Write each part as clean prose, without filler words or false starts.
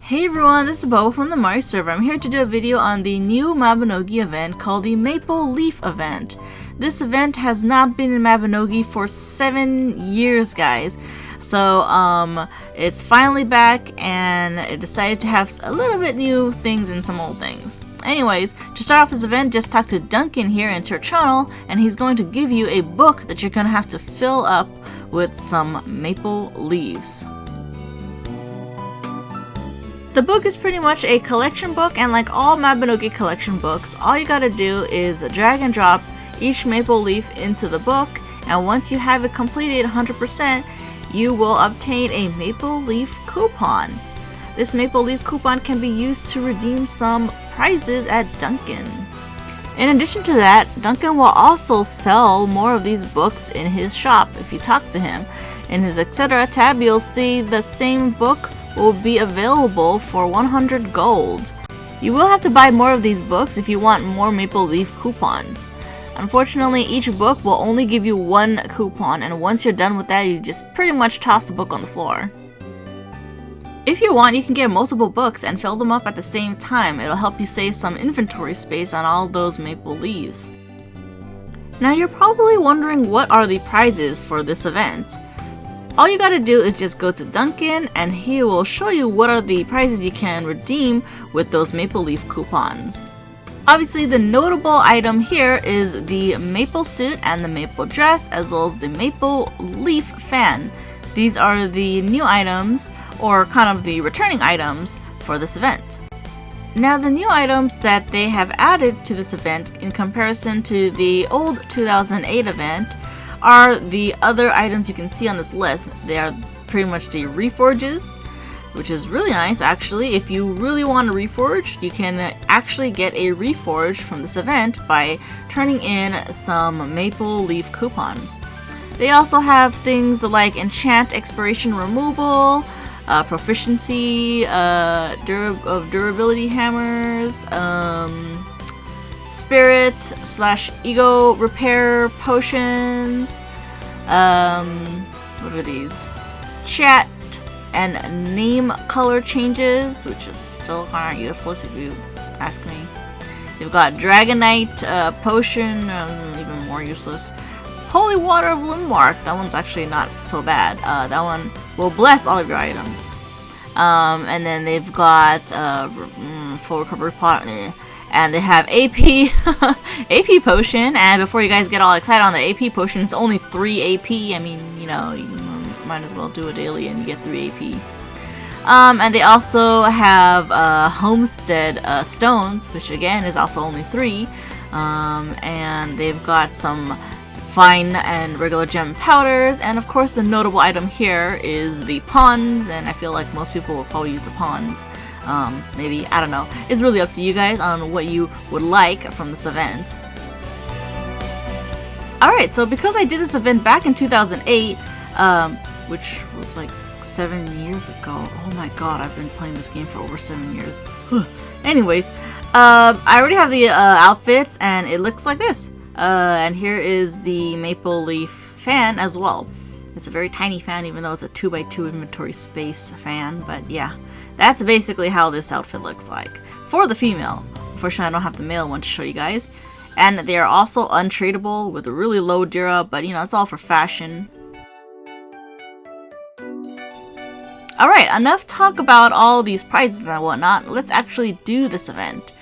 Hey everyone, this is Bo from the Mari server. I'm here to do a video on the new Mabinogi event called the Maple Leaf event. This event has not been in Mabinogi for 7 years, guys. So, it's finally back and it decided to have a little bit new things and some old things. Anyways, to start off this event, just talk to Duncan here in your channel and he's going to give you a book that you're going to have to fill up with some maple leaves. The book is pretty much a collection book, and like all Mabinogi collection books, all you gotta do is drag and drop each maple leaf into the book, and once you have it completed 100%, you will obtain a maple leaf coupon. This maple leaf coupon can be used to redeem some prizes at Duncan. In addition to that, Duncan will also sell more of these books in his shop if you talk to him. In his etc. tab, you'll see the same book will be available for 100 gold. You will have to buy more of these books if you want more maple leaf coupons. Unfortunately, each book will only give you one coupon, and once you're done with that, you just pretty much toss the book on the floor. If you want, you can get multiple books and fill them up at the same time. It'll help you save some inventory space on all those maple leaves. Now you're probably wondering what are the prizes for this event. All you gotta do is just go to Duncan and he will show you what are the prizes you can redeem with those maple leaf coupons. Obviously, the notable item here is the maple suit and the maple dress, as well as the maple leaf fan. These are the new items, or kind of the returning items for this event. Now, the new items that they have added to this event in comparison to the old 2008 event are the other items you can see on this list. They are pretty much the reforges, which is really nice actually. If you really want to reforge, you can actually get a reforge from this event by turning in some maple leaf coupons. They also have things like enchant expiration removal, proficiency of durability hammers, spirit/ego repair potions, what are these? Chat and name color changes, which is still kind of useless if you ask me. You've got Dragonite potion, even more useless. Holy Water of Limbark, that one's actually not so bad. That one will bless all of your items. And then they've got full recovery pot. And they have AP AP potion, and before you guys get all excited on the AP potion, it's only 3 AP. I mean, you know, you might as well do a daily and you get 3 AP. And they also have Homestead stones, which again is also only 3. And they've got some fine and regular gem powders, and of course the notable item here is the pawns, and I feel like most people will probably use the pawns. Maybe, I don't know. It's really up to you guys on what you would like from this event. Alright, so because I did this event back in 2008, which was like 7 years ago. Oh my god, I've been playing this game for over 7 years. Anyways, I already have the outfits, and it looks like this. And here is the maple leaf fan as well. It's a very tiny fan, even though it's a 2x2 inventory space fan, but yeah. That's basically how this outfit looks like for the female. Unfortunately, I don't have the male one to show you guys. And they are also untradeable with a really low dura, but you know, it's all for fashion. Alright, enough talk about all these prizes and whatnot. Let's actually do this event.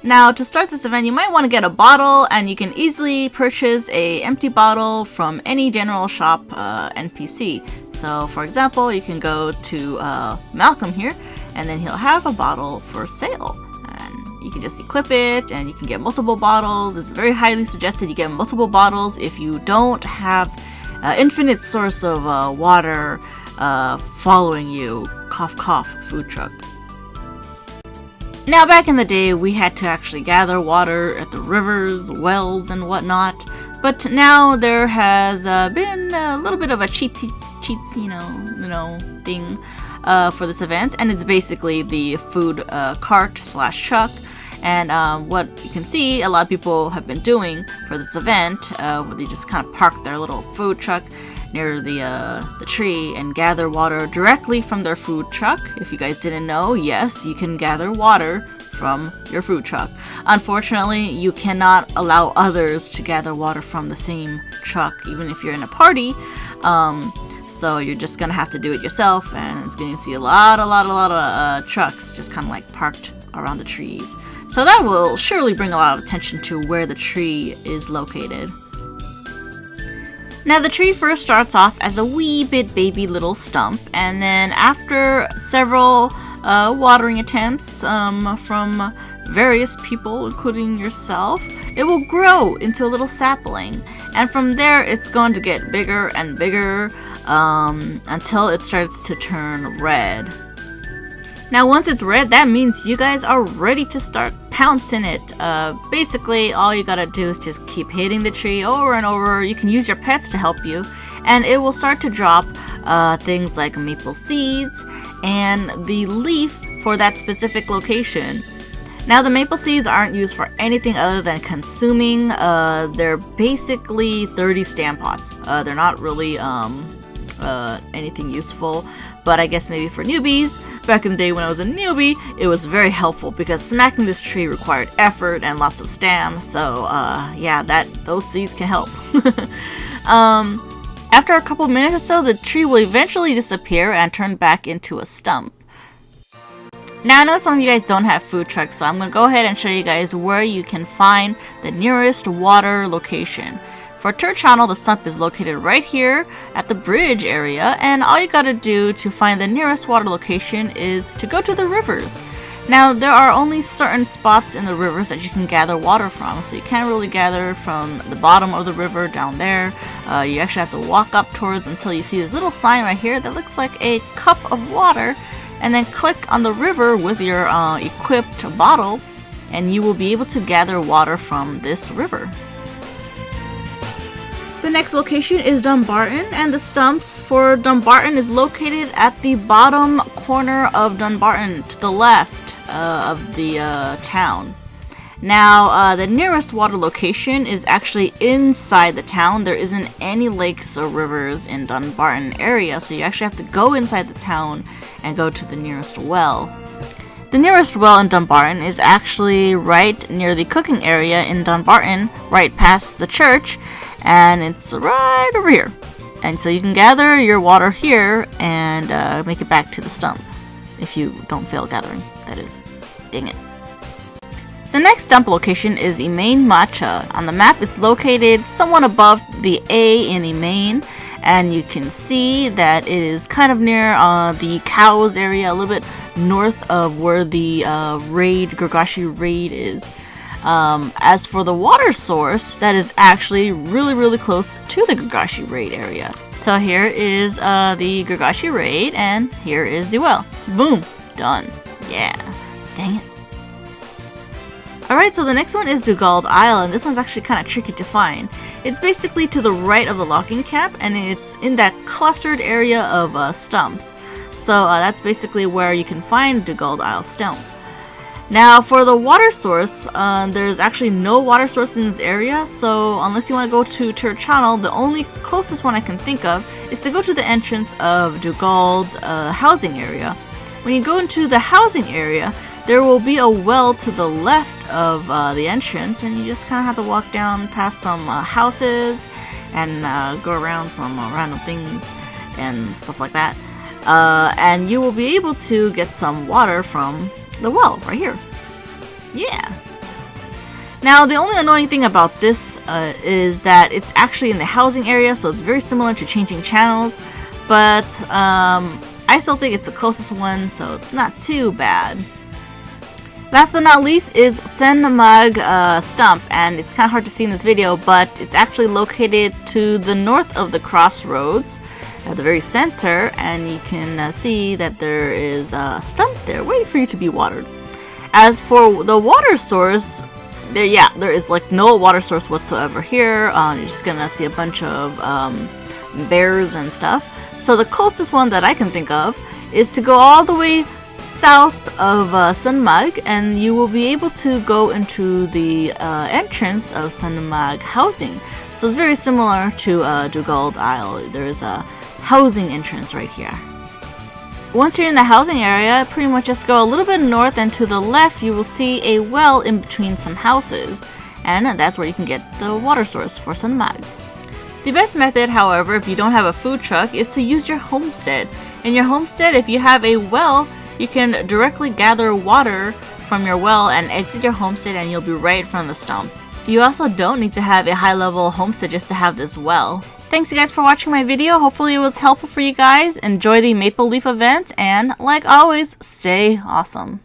Now, to start this event, you might want to get a bottle, and you can easily purchase a empty bottle from any general shop NPC. So, for example, you can go to Malcolm here, and then he'll have a bottle for sale. And you can just equip it, and you can get multiple bottles. It's very highly suggested you get multiple bottles if you don't have infinite source of water following you. Cough, cough, food truck. Now, back in the day, we had to actually gather water at the rivers, wells, and whatnot. But now there has been a little bit of a cheats, thing for this event, and it's basically the food cart/truck. And what you can see, a lot of people have been doing for this event, where they just kind of park their little food truck near the tree and gather water directly from their food truck. If you guys didn't know, yes, you can gather water from your food truck. Unfortunately, you cannot allow others to gather water from the same truck, even if you're in a party. So you're just gonna have to do it yourself, and it's gonna see a lot of trucks just kind of like parked around the trees. So that will surely bring a lot of attention to where the tree is located. Now the tree first starts off as a wee bit baby little stump, and then after several watering attempts from various people, including yourself, it will grow into a little sapling, and from there it's going to get bigger and bigger until it starts to turn red. Now once it's red, that means you guys are ready to start pouncing it. Basically all you gotta do is just keep hitting the tree over and over. You can use your pets to help you, and it will start to drop things like maple seeds and the leaf for that specific location. Now the maple seeds aren't used for anything other than consuming. They're basically 30 stamp pots. They're not really anything useful, but I guess maybe for newbies. Back in the day when I was a newbie, it was very helpful because smacking this tree required effort and lots of stam, so yeah, those seeds can help. After a couple minutes or so, the tree will eventually disappear and turn back into a stump. Now I know some of you guys don't have food trucks, so I'm going to go ahead and show you guys where you can find the nearest water location. For Tur Channel, the stump is located right here at the bridge area, and all you gotta do to find the nearest water location is to go to the rivers. Now there are only certain spots in the rivers that you can gather water from, so you can't really gather from the bottom of the river down there. You actually have to walk up towards until you see this little sign right here that looks like a cup of water, and then click on the river with your equipped bottle, and you will be able to gather water from this river. The next location is Dumbarton, and the stumps for Dumbarton is located at the bottom corner of Dumbarton to the left of the town. Now the nearest water location is actually inside the town. There isn't any lakes or rivers in Dumbarton area, so you actually have to go inside the town and go to the nearest well. The nearest well in Dumbarton is actually right near the cooking area in Dumbarton, right past the church, and it's right over here. And so you can gather your water here and make it back to the stump, if you don't fail gathering, that is. Dang it. The next stump location is Emain Matcha. On the map, it's located somewhat above the A in Emain, and you can see that it is kind of near the cows area, a little bit north of where the Gurgashi raid is. As for the water source, that is actually really close to the Gurgashi raid area. So here is the Gurgashi raid, and here is the well. Boom! Done. Yeah. Dang it. Alright, so the next one is Dugald Isle, and this one's actually kind of tricky to find. It's basically to the right of the logging camp, and it's in that clustered area of stumps. So that's basically where you can find Dugald Isle stump. Now for the water source, there's actually no water source in this area, so unless you want to go to Tur Channel, the only closest one I can think of is to go to the entrance of Dugald housing area. When you go into the housing area, there will be a well to the left of the entrance, and you just kind of have to walk down past some houses and go around some random things and stuff like that. And you will be able to get some water from the well right here. Yeah. Now the only annoying thing about this is that it's actually in the housing area, so it's very similar to changing channels, but I still think it's the closest one, so it's not too bad. Last but not least is Senmag Stump, and it's kind of hard to see in this video, but it's actually located to the north of the crossroads at the very center, and you can see that there is a stump there waiting for you to be watered. As for the water source, there is like no water source whatsoever here. You're just gonna see a bunch of bears and stuff. So the closest one that I can think of is to go all the way south of Sunmag, and you will be able to go into the entrance of Sunmag housing. So it's very similar to Dugald Isle. There's a housing entrance right here. Once you're in the housing area, pretty much just go a little bit north, and to the left you will see a well in between some houses, and that's where you can get the water source for Sunmag. The best method, however, if you don't have a food truck, is to use your homestead. In your homestead, if you have a well, you can directly gather water from your well and exit your homestead, and you'll be right in front of the stump. You also don't need to have a high-level homestead just to have this well. Thanks you guys for watching my video. Hopefully it was helpful for you guys. Enjoy the Maple Leaf event, and like always, stay awesome.